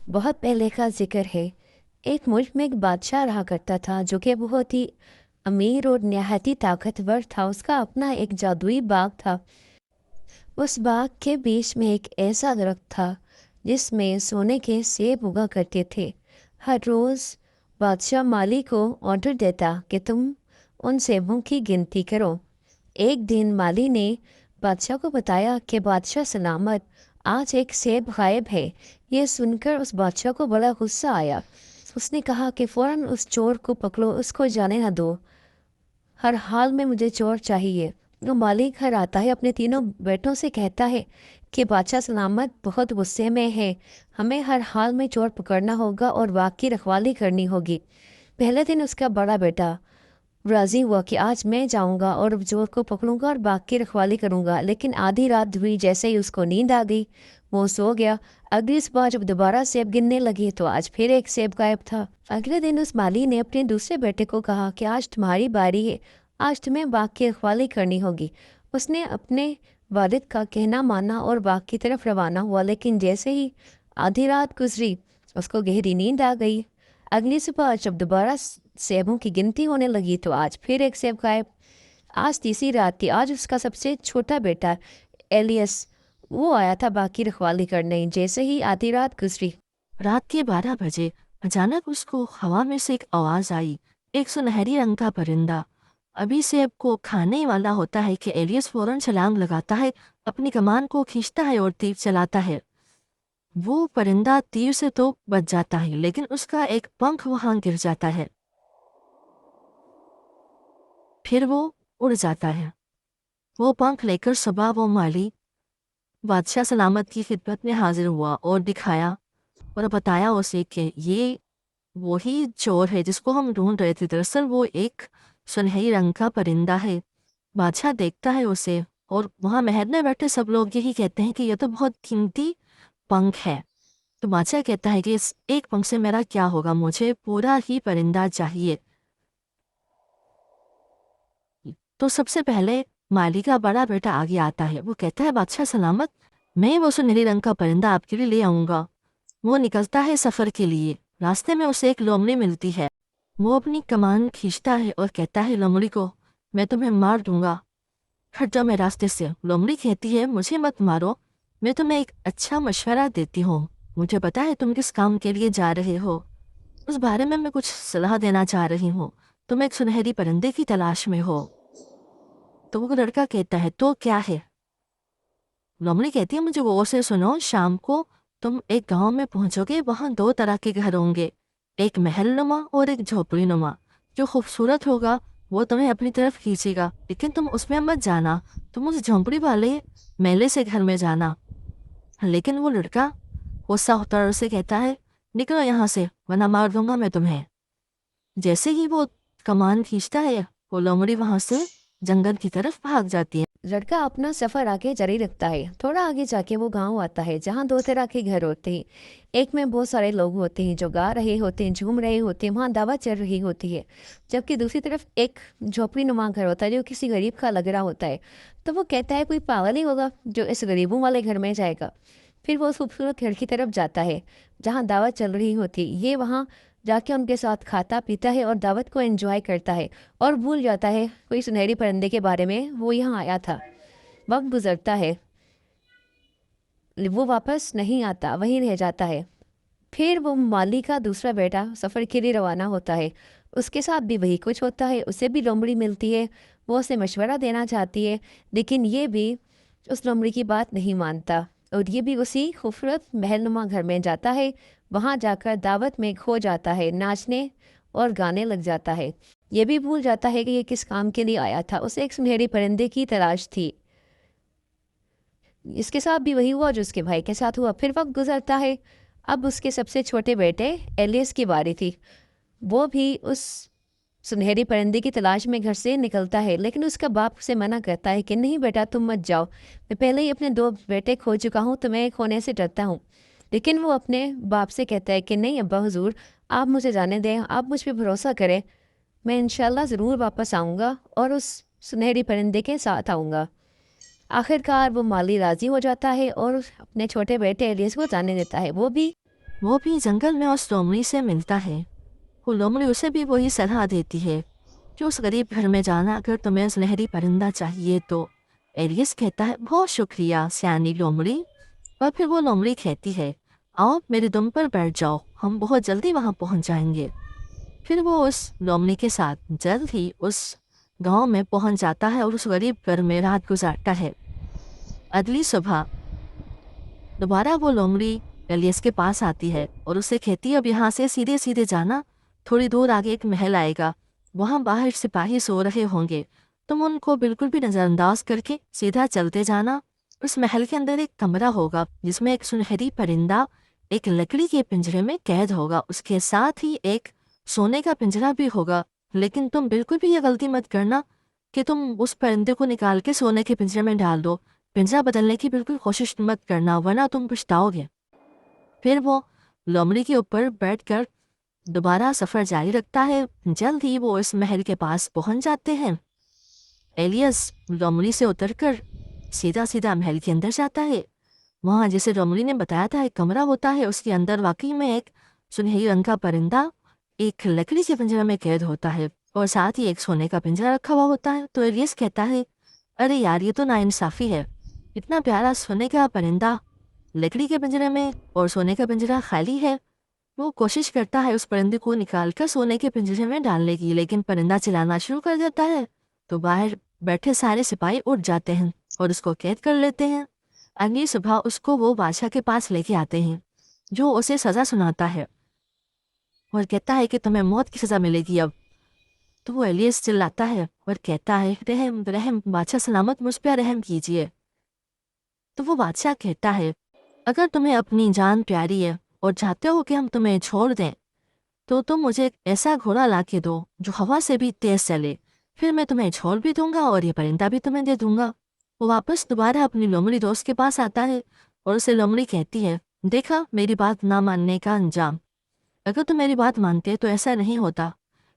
بہت پہلے کا ذکر ہے۔ ایک ملک میں ایک بادشاہ رہا کرتا تھا جو کہ بہت ہی امیر اور نہایت ہی طاقتور تھا۔ اس کا اپنا ایک جادوئی باغ تھا۔ اس باغ کے بیچ میں ایک ایسا درخت تھا جس میں سونے کے سیب اگا کرتے تھے۔ ہر روز بادشاہ مالی کو آرڈر دیتا کہ تم ان سیبوں کی گنتی کرو۔ ایک دن مالی نے بادشاہ کو بتایا کہ بادشاہ سلامت، آج ایک سیب غائب ہے۔ یہ سن کر اس بادشاہ کو بڑا غصہ آیا۔ اس نے کہا کہ فوراً اس چور کو پکڑو، اس کو جانے نہ دو، ہر حال میں مجھے چور چاہیے۔ وہ مالی گھر آتا ہے، اپنے تینوں بیٹوں سے کہتا ہے کہ بادشاہ سلامت بہت غصے میں ہے، ہمیں ہر حال میں چور پکڑنا ہوگا اور باغ کی رکھوالی کرنی ہوگی۔ پہلے دن اس کا بڑا بیٹا راضی ہوا کہ آج میں جاؤں گا اور چور کو پکڑوں گا اور باغ کی رکھوالی کروں گا، لیکن آدھی رات ہوئی، جیسے ہی اس کو نیند آ گئی وہ سو گیا۔ اگلی صبح جب دوبارہ سیب گننے لگی تو آج پھر ایک سیب غائب تھا۔ اگلے دن اس مالی نے اپنے دوسرے بیٹے کو کہا کہ آج تمہاری باری ہے، آج تمہیں باغ کی رکھوالی کرنی ہوگی۔ اس نے اپنے والد کا کہنا مانا اور باغ کی طرف روانہ ہوا، لیکن جیسے ہی آدھی رات گزری اس کو گہری نیند آ گئی۔ اگلی صبح جب دوبارہ سیبوں کی گنتی ہونے لگی تو آج پھر ایک سیب غائب۔ آج تیسری رات تھی۔ آج اس کا سب سے چھوٹا بیٹا ایلیس وہ آیا تھا باغ کی رکھوالی کرنے۔ جیسے ہی آدھی رات گزری، رات کے 12 بجے اچانک اس کو ہوا میں سے ایک آواز آئی، ایک سنہری رنگ کا پرندہ ابھی سیب کو کھانے والا ہوتا ہے کہ ایلیس فوراً چھلانگ لگاتا ہے، اپنی کمان کو کھینچتا ہے اور تیر چلاتا ہے۔ وہ پرندہ تیر سے تو بچ جاتا ہے لیکن اس کا ایک پنکھ وہاں گر جاتا ہے، پھر وہ اڑ جاتا ہے۔ وہ پنکھ لے کر صبح وہ مالی بادشاہ سلامت کی خدمت میں حاضر ہوا اور دکھایا اور بتایا اسے کہ یہ وہی چور ہے جس کو ہم ڈھونڈ رہے تھے، دراصل وہ ایک سنہری رنگ کا پرندہ ہے۔ بادشاہ دیکھتا ہے اسے اور وہاں محل میں بیٹھے سب لوگ یہی کہتے ہیں کہ یہ تو بہت قیمتی پنکھ ہے۔ تو بادشاہ کہتا ہے کہ اس ایک پنکھ سے میرا کیا ہوگا، مجھے پورا ہی پرندہ چاہیے۔ تو سب سے پہلے مالی کا بڑا بیٹا آگے آتا ہے، وہ کہتا ہے بادشاہ سلامت، میں وہ سنہری رنگ کا پرندہ آپ کے لیے لے آؤں گا۔ وہ نکلتا ہے سفر کے لیے، راستے میں اسے ایک لومڑی ملتی ہے۔ وہ اپنی کمان کھینچتا ہے اور کہتا ہے لومڑی کو، میں تمہیں مار دوں گا، ہٹ جاؤ میں راستے سے۔ لومڑی کہتی ہے مجھے مت مارو، میں تمہیں ایک اچھا مشورہ دیتی ہوں، مجھے پتا ہے تم کس کام کے لیے جا رہے ہو، اس بارے میں کچھ صلاح دینا چاہ رہی ہوں۔ تم ایک سنہری پرندے کی تلاش میں ہو۔ تو وہ لڑکا کہتا ہے تو کیا ہے؟ لومڑی کہتی ہے مجھے غور سے سنو، شام کو تم ایک گاؤں میں پہنچو گے، وہاں 2 طرح کے گھر ہوں گے، ایک محل نما اور ایک جھوپڑی نما۔ جو خوبصورت ہوگا وہ تمہیں اپنی طرف کھینچے گا، لیکن تم اس میں مت جانا، تم اس جھونپڑی والے میلے سے گھر میں جانا۔ لیکن وہ لڑکا غصہ ہوتا ہے، اسے کہتا ہے نکلو یہاں سے ورنہ مار دوں گا میں تمہیں۔ جیسے ہی وہ کمان کھینچتا ہے وہ لومڑی وہاں سے جنگل کی طرف بھاگ جاتی ہے۔ لڑکا اپنا سفر آگے جاری رکھتا ہے۔ تھوڑا آگے جا کے وہ گاؤں آتا ہے جہاں 2 طرح کے گھر ہوتے ہیں۔ ایک میں بہت سارے لوگ ہوتے ہیں جو گا رہے ہوتے ہیں، جھوم رہے ہوتے ہیں، وہاں دعوت چل رہی ہوتی ہے، جبکہ دوسری طرف ایک جھوپڑی نما گھر ہوتا ہے جو کسی غریب کا لگ رہا ہوتا ہے۔ تو وہ کہتا ہے کوئی پاگل ہی ہوگا جو اس غریبوں والے گھر میں جائے گا۔ پھر وہ اس خوبصورت گھر کی طرف جاتا ہے جہاں دعوت چل رہی ہوتی ہے۔ یہ وہاں جا کے ان کے ساتھ کھاتا پیتا ہے اور دعوت کو انجوائے کرتا ہے اور بھول جاتا ہے کوئی سنہری پرندے کے بارے میں، وہ یہاں آیا تھا۔ وقت گزرتا ہے، وہ واپس نہیں آتا، وہیں رہ جاتا ہے۔ پھر وہ مالی کا دوسرا بیٹا سفر کے لیے روانہ ہوتا ہے۔ اس کے ساتھ بھی وہی کچھ ہوتا ہے، اسے بھی لومڑی ملتی ہے، وہ اسے مشورہ دینا چاہتی ہے، لیکن یہ بھی اس لومڑی کی بات نہیں مانتا اور یہ بھی اسی خوبصورت محل نما گھر میں جاتا ہے۔ وہاں جا کر دعوت میں کھو جاتا ہے، ناچنے اور گانے لگ جاتا ہے۔ یہ بھی بھول جاتا ہے کہ یہ کس کام کے لیے آیا تھا، اسے ایک سنہری پرندے کی تلاش تھی۔ اس کے ساتھ بھی وہی ہوا جو اس کے بھائی کے ساتھ ہوا۔ پھر وقت گزرتا ہے، اب اس کے سب سے چھوٹے بیٹے ایلیس کی باری تھی۔ وہ بھی اس سنہری پرندے کی تلاش میں گھر سے نکلتا ہے، لیکن اس کا باپ اسے منع کرتا ہے کہ نہیں بیٹا تم مت جاؤ، میں پہلے ہی اپنے 2 بیٹے کھو چکا ہوں، تو میں کھونے سے ڈرتا ہوں۔ لیکن وہ اپنے باپ سے کہتا ہے کہ نہیں ابا حضور، آپ مجھے جانے دیں، آپ مجھ پہ بھروسہ کریں، میں انشاءاللہ ضرور واپس آؤں گا اور اس سنہری پرندے کے ساتھ آؤں گا۔ آخر کار وہ مالی راضی ہو جاتا ہے اور اپنے چھوٹے بیٹے ایلیس کو جانے دیتا ہے۔ وہ بھی वो भी जंगल में उस लोमड़ी से मिलता है। वो लोमड़ी उसे भी वही सलाह देती है कि उस गरीब घर में जाना अगर तुम्हें सुनहरी परिंदा चाहिए तो। एलियस कहता है बहुत शुक्रिया सियानी लोमड़ी। और फिर वो लोमड़ी कहती है आओ मेरे दुम पर बैठ जाओ, हम बहुत जल्दी वहाँ पहुँच जाएंगे। फिर वो उस लोमड़ी के साथ जल्द ही उस गांव में पहुँच जाता है और उस गरीब घर में रात गुजारता है। अगली सुबह दोबारा वो लोमड़ी एलियस के पास आती है और उसे कहती है अब यहाँ से सीधे सीधे जाना, थोड़ी दूर आगे एक महल आएगा, वहाँ बाहर सिपाही सो रहे होंगे, तुम उनको बिल्कुल भी नज़रअंदाज करके सीधा चलते जाना। उस महल के अंदर एक कमरा होगा जिसमें एक सुनहरी परिंदा एक लकड़ी के पिंजरे में कैद होगा, उसके साथ ही एक सोने का पिंजरा भी होगा। लेकिन तुम बिल्कुल भी ये गलती मत करना कि तुम उस परिंदे को निकाल के सोने के पिंजरे में डाल दो। पिंजरा बदलने की बिल्कुल कोशिश मत करना वरना तुम पछताओगे। फिर वो लोमड़ी के ऊपर बैठकर दोबारा सफ़र जारी रखता है। जल्द ही वो इस महल के पास पहुंच जाते हैं। एलियस लोमड़ी से उतरकर सीधा सीधा महल के अंदर जाता है। वहाँ जैसे लोमड़ी ने बताया था एक कमरा होता है, उसके अंदर वाकई में एक सुनहरी रंग का परिंदा एक लकड़ी के पिंजरे में कैद होता है और साथ ही एक सोने का पिंजरा रखा हुआ होता है। तो एलियस कहता है अरे यार ये तो नाइंसाफ़ी है, इतना प्यारा सोने का परिंदा लकड़ी के पिंजरे में और सोने का पिंजरा खाली है। वो कोशिश करता है उस परिंदे को निकालकर सोने के पिंजरे में डालने की, लेकिन परिंदा चिल्लाना शुरू कर देता है। तो बाहर बैठे सारे सिपाही उठ जाते हैं और उसको कैद कर लेते हैं। अगली सुबह उसको वो बादशाह के पास लेके आते हैं जो उसे सज़ा सुनाता है और कहता है कि तुम्हें मौत की सज़ा मिलेगी अब। तो वो एलियस चिल्लाता है और कहता है रहम रहम बादशाह सलामत मुझ पर रहम कीजिए। तो वो बादशाह कहता है अगर तुम्हें अपनी जान प्यारी है और चाहते हो कि हम तुम्हें छोड़ दें तो तुम मुझे एक ऐसा घोड़ा ला के दो जो हवा से भी तेज चले, फिर मैं तुम्हें छोड़ भी दूंगा और ये परिंदा भी तुम्हें दे दूंगा। वो वापस दोबारा अपनी लोमड़ी दोस्त के पास आता है और उसे लोमड़ी कहती है देखा मेरी बात ना मानने का अंजाम, अगर तुम मेरी बात मानते तो ऐसा नहीं होता,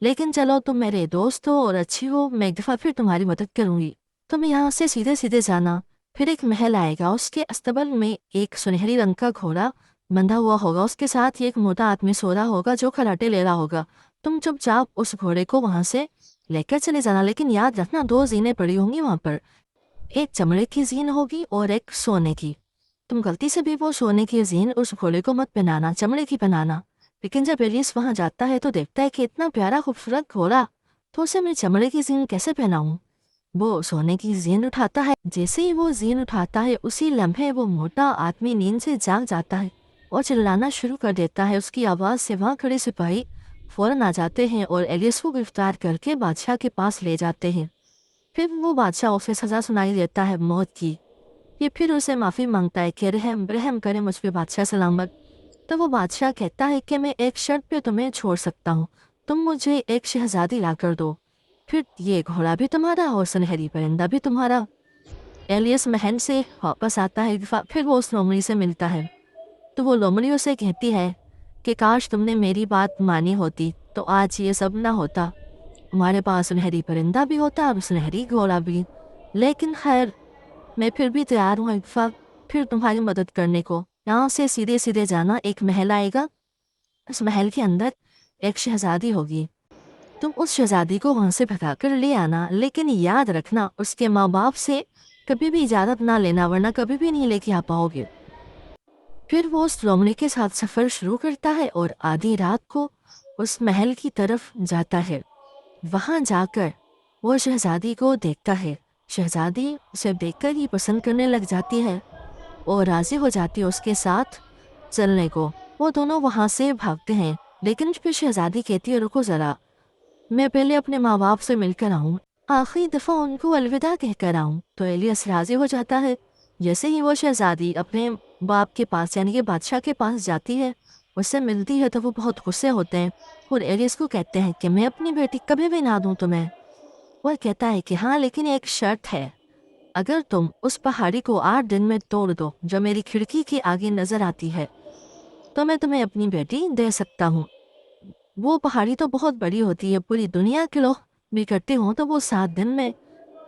लेकिन चलो तुम मेरे दोस्त हो और अच्छी हो, मैं एक दफ़ा फिर तुम्हारी मदद करूंगी। तुम यहाँ से सीधे सीधे जाना, फिर एक महल आएगा, उसके अस्तबल में एक सुनहरी रंग का घोड़ा बंधा हुआ होगा, उसके साथ ही एक मोटा आदमी सो रहा होगा जो खराटे ले रहा होगा। तुम चुपचाप उस घोड़े को वहाँ से लेकर चले जाना, लेकिन याद रखना दो जीनें पड़ी होंगी वहाँ पर, एक चमड़े की जीन होगी और एक सोने की। तुम गलती से भी वो सोने की जीन उस घोड़े को मत पहनाना, चमड़े की पहनाना। लेकिन जब एलियस वहाँ जाता है तो देखता है कि इतना प्यारा खूबसूरत घोड़ा, तो उसे मैं चमड़े की जीन कैसे पहनाऊँ। वो सोने की जीन उठाता है, जैसे ही वो जीन उठाता है उसी लम्हे वो मोटा आदमी नींद से जाग जाता है और चिल्लाना शुरू कर देता है। उसकी आवाज़ से वहाँ खड़े सिपाही फ़ौरन आ जाते हैं और एलियस को गिरफ्तार करके बादशाह के पास ले जाते हैं। फिर वो बादशाह उसे सज़ा सुनाई देता है मौत की। ये फिर उसे माफ़ी मांगता है कि रहम रहम करे मुझ पे बादशाह सलामत। तो वो बादशाह कहता है कि मैं एक शर्त पे तुम्हें छोड़ सकता हूँ, तुम मुझे एक शहज़ादी ला कर दो, फिर ये घोड़ा भी तुम्हारा और सुनहरी परिंदा भी तुम्हारा। एलियस महल से वापस आता है, फिर वो उस लोमड़ी से मिलता है। तो वो लोमड़ी उसे कहती है कि काश तुमने मेरी बात मानी होती तो आज ये सब ना होता, हमारे पास सुनहरी परिंदा भी होता और सुनहरी घोड़ा भी। लेकिन खैर मैं फिर भी तैयार हूँ फिर तुम्हारी मदद करने को। यहाँ से सीधे सीधे जाना, एक महल आएगा, उस महल के अंदर एक शहज़ादी होगी, तुम उस शहज़ादी को वहाँ से भगा कर ले आना, लेकिन याद रखना उसके माँ बाप से कभी भी इजाज़त ना लेना वरना कभी भी नहीं लेके आ पाओगे। फिर वो उस लोमड़ी के साथ सफ़र शुरू करता है और आधी रात को उस महल की तरफ जाता है। वहाँ जाकर वो शहज़ादी को देखता है। शहज़ादी उसे देखकर ही पसंद करने लग जाती है और राज़ी हो जाती है उसके साथ चलने को। वो दोनों वहाँ से भागते हैं, लेकिन फिर शहज़ादी कहती है रुको ज़रा, मैं पहले अपने माँ बाप से मिलकर आऊँ, आखिरी दफ़ा उनको अलविदा कहकर आऊँ। तो एलियस राज़ी हो जाता है। जैसे ही वो शहज़ादी अपने बाप के पास यानी कि बादशाह के पास जाती है, उससे मिलती है, तो वो बहुत गुस्से होते हैं और एलियस को कहते हैं कि मैं अपनी बेटी कभी भी ना दूँ तुम्हें। वह कहता है कि हाँ लेकिन एक शर्त है, अगर तुम उस पहाड़ी को 8 दिन में तोड़ दो जो मेरी खिड़की के आगे नज़र आती है तो मैं तुम्हें अपनी बेटी दे सकता हूँ। वो पहाड़ी तो बहुत बड़ी होती है, पूरी दुनिया के लोग भी इकट्ठे हों तो वो 7 दिन में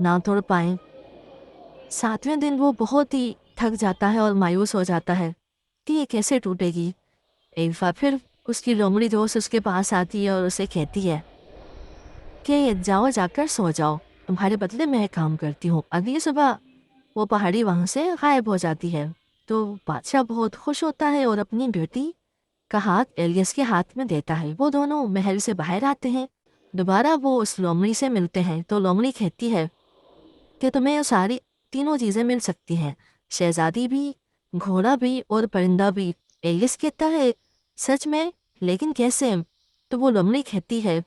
ना तोड़ पाएँ। 7वें दिन वो बहुत ही थक जाता है और मायूस हो जाता है कि ये कैसे टूटेगी। एक बार फिर उसकी लोमड़ी दोस्त उसके पास आती है और उसे कहती है कि जाओ जाकर सो जाओ, तुम्हारे बदले मैं काम करती हूँ। अगली सुबह वो पहाड़ी वहाँ से गायब हो जाती है। तो बादशाह बहुत खुश होता है और अपनी बेटी का हाथ एलियस के हाथ में देता है। वो दोनों महल से बाहर आते हैं। दोबारा वो उस लोमड़ी से मिलते हैं तो लोमड़ी कहती है कि तुम्हें सारी तीनों चीज़ें मिल सकती हैं, शहजादी भी, घोड़ा भी और परिंदा भी। एलियस कहता है सच में, लेकिन कैसे? तो वो लोमड़ी कहती है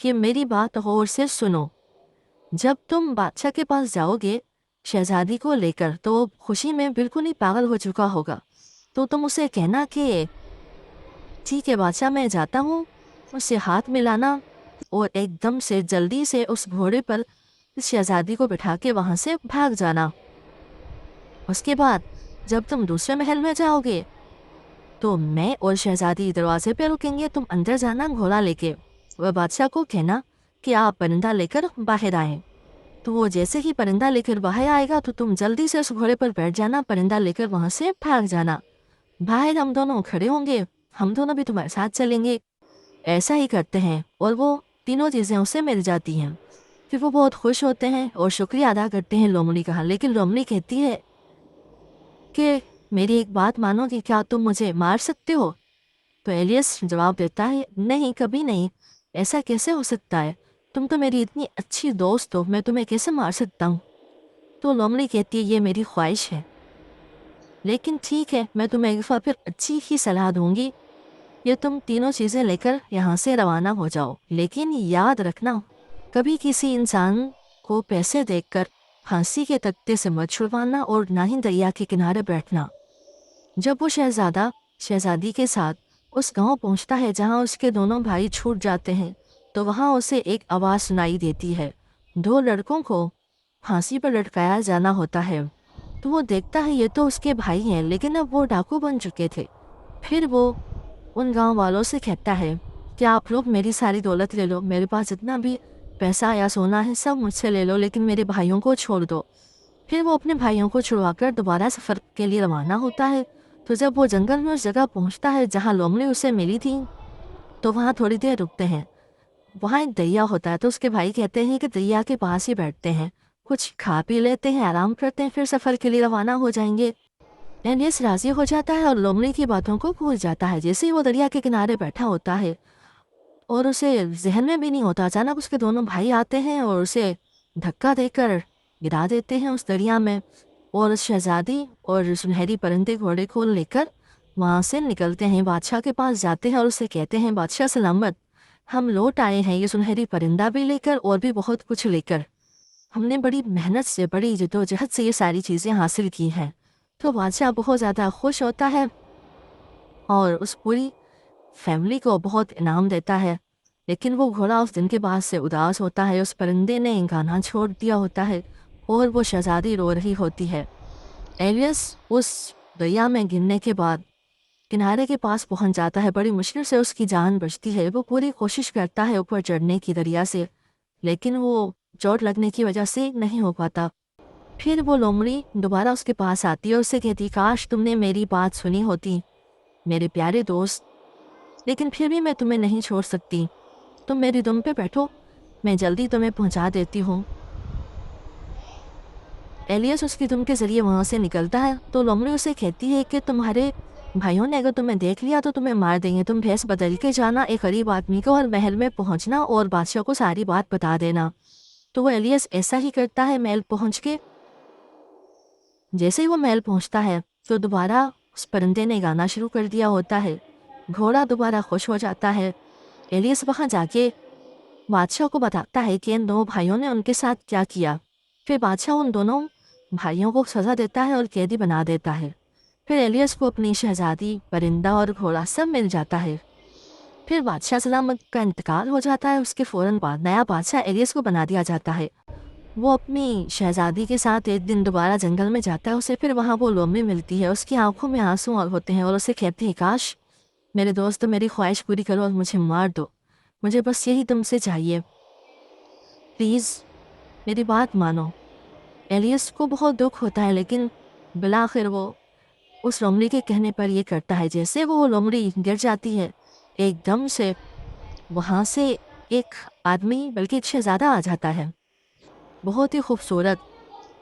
कि मेरी बात गौर से सुनो, जब तुम बादशाह के पास जाओगे शहजादी को लेकर तो वो खुशी में बिल्कुल ही पागल हो चुका होगा। तो तुम उसे कहना कि ठीक है बादशाह, मैं जाता हूँ, उससे हाथ मिलाना और एकदम से जल्दी से उस घोड़े पर इस शहजादी को बिठा के वहाँ से भाग जाना। उसके बाद जब तुम दूसरे महल में जाओगे तो मैं और शहजादी दरवाजे पे रुकेंगे, तुम अंदर जाना घोड़ा लेके। वह बादशाह को कहना कि आप परिंदा लेकर बाहर आए। तो वो जैसे ही परिंदा लेकर बाहर आएगा तो तुम जल्दी से उस घोड़े पर बैठ जाना, परिंदा लेकर वहाँ से भाग जाना। बाहर हम दोनों खड़े होंगे, हम दोनों भी तुम्हारे साथ चलेंगे। ऐसा ही करते हैं और वो तीनों चीज़ें उसे मिल जाती हैं। फिर वो बहुत खुश होते हैं और शुक्रिया अदा करते हैं लोमड़ी का। लेकिन लोमड़ी कहती है कि मेरी एक बात मानो कि क्या तुम मुझे मार सकते हो? तो एलियस जवाब देता है नहीं, कभी नहीं, ऐसा कैसे हो सकता है, तुम तो मेरी इतनी अच्छी दोस्त हो, मैं तुम्हें कैसे मार सकता हूँ? तो लोमड़ी कहती है ये मेरी ख्वाहिश है, लेकिन ठीक है, मैं तुम्हें एक बार फिर अच्छी ही सलाह दूंगी, ये तुम तीनों चीज़ें लेकर यहाँ से रवाना हो जाओ। लेकिन याद रखना, कभी किसी इंसान को पैसे देकर फांसी के तख्ते से मत छुड़वाना और ना ही दरिया के किनारे बैठना। जब वो शहजादा शहजादी के साथ उस गांव पहुंचता है जहां उसके दोनों भाई छूट जाते हैं तो वहां उसे एक आवाज़ सुनाई देती है, दो लड़कों को फांसी पर लटकाया जाना होता है। तो वो देखता है ये तो उसके भाई हैं, लेकिन अब वो डाकू बन चुके थे। फिर वो उन गांव वालों से कहता है कि आप लोग मेरी सारी दौलत ले लो, मेरे पास जितना भी पैसा या सोना है सब मुझसे ले लो, लेकिन मेरे भाइयों को छोड़ दो। फिर वो अपने भाइयों को छुड़वाकर दोबारा सफ़र के लिए रवाना होता है। तो जब वो जंगल में उस जगह पहुंचता है जहां लोमड़ी उसे मिली थी तो वहां थोड़ी देर रुकते हैं। वहां एक दरिया होता है तो उसके भाई कहते हैं कि दरिया के पास ही बैठते हैं, कुछ खा पी लेते हैं, आराम करते हैं, फिर सफ़र के लिए रवाना हो जाएंगे। एलियस राजी हो जाता है और लोमड़ी की बातों को भूल जाता है। जैसे ही वो दरिया के किनारे बैठा होता है और उसे जहन में भी नहीं होता, अचानक उसके दोनों भाई आते हैं और उसे धक्का देकर गिरा देते हैं उस दरिया में। और उस शहजादी और सुनहरी परिंदे घोड़े को लेकर वहाँ से निकलते हैं, बादशाह के पास जाते हैं और उसे कहते हैं बादशाह सलामत, हम लौट आए हैं ये सुनहरी परिंदा भी लेकर और भी बहुत कुछ लेकर। हमने बड़ी मेहनत से, बड़ी जद्दोजहद से ये सारी चीज़ें हासिल की हैं। तो बादशाह बहुत ज़्यादा खुश होता है और उस पूरी फैमिली को बहुत इनाम देता है। लेकिन वो घोड़ा उस दिन के बाद से उदास होता है, उस परिंदे ने गाना छोड़ दिया होता है और वो शहजादी रो रही होती है। एलियस उस दरिया में गिरने के बाद किनारे के पास पहुंच जाता है, बड़ी मुश्किल से उसकी जान बचती है। वो पूरी कोशिश करता है ऊपर चढ़ने की दरिया से, लेकिन वो चोट लगने की वजह से नहीं हो पाता। फिर वो लोमड़ी दोबारा उसके पास आती है और उससे कहती काश तुमने मेरी बात सुनी होती मेरे प्यारे दोस्त, लेकिन फिर भी मैं तुम्हें नहीं छोड़ सकती, तुम मेरी दुम पे बैठो, मैं जल्दी तुम्हें पहुंचा देती हूँ। एलियस उसकी दुम के ज़रिए वहाँ से निकलता है तो लोमड़ी उसे कहती है कि तुम्हारे भाइयों ने अगर तुम्हें देख लिया तो तुम्हें मार देंगे, तुम भैंस बदल के जाना एक गरीब आदमी को और महल में पहुँचना और बादशाह को सारी बात बता देना। तो वो एलियस ऐसा ही करता है। महल पहुँच के जैसे ही वो महल पहुँचता है तो दोबारा उस परिंदे ने गाना शुरू कर दिया होता है, घोड़ा दोबारा खुश हो जाता है। एलियस वहाँ जाके बादशाह को बताता है कि इन दो भाइयों ने उनके साथ क्या किया। फिर बादशाह उन दोनों भाइयों को सज़ा देता है और कैदी बना देता है। फिर एलियस को अपनी शहजादी, परिंदा और घोड़ा सब मिल जाता है। फिर बादशाह सलामत का इंतकाल हो जाता है। उसके फ़ौरन बाद नया बादशाह एलियस को बना दिया जाता है। वो अपनी शहजादी के साथ एक दिन दोबारा जंगल में जाता है। उसे फिर वहाँ वो लोमड़ी मिलती है, उसकी आंखों में आंसू होते हैं और उसे कहती है काश मेरे दोस्त मेरी ख्वाहिश पूरी करो और मुझे मार दो, मुझे बस यही तुमसे चाहिए, प्लीज़ मेरी बात मानो। एलियस को बहुत दुख होता है लेकिन बिलाखिर वो اس لومڑی کے کہنے پر یہ کرتا ہے۔ جیسے وہ لومڑی گر جاتی ہے، ایک دم سے وہاں سے ایک آدمی بلکہ ایک شہزادہ آ جاتا ہے، بہت ہی خوبصورت۔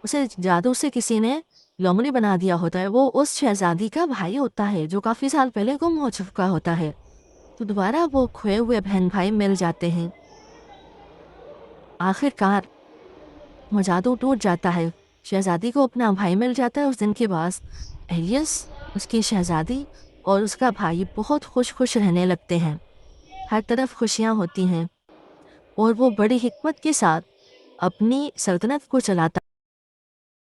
اسے جادو سے کسی نے لومڑی بنا دیا ہوتا ہے۔ وہ اس شہزادی کا بھائی ہوتا ہے جو کافی سال پہلے گم ہو چکا ہوتا ہے۔ تو دوبارہ وہ کھوئے ہوئے بہن بھائی مل جاتے ہیں۔ آخر کار وہ جادو ٹوٹ جاتا ہے، شہزادی کو اپنا بھائی مل جاتا ہے۔ اس دن کے بعد ایلیس، اس کی شہزادی اور اس کا بھائی بہت خوش رہنے لگتے ہیں، ہر طرف خوشیاں ہوتی ہیں، اور وہ بڑی حکمت کے ساتھ اپنی سلطنت کو چلاتا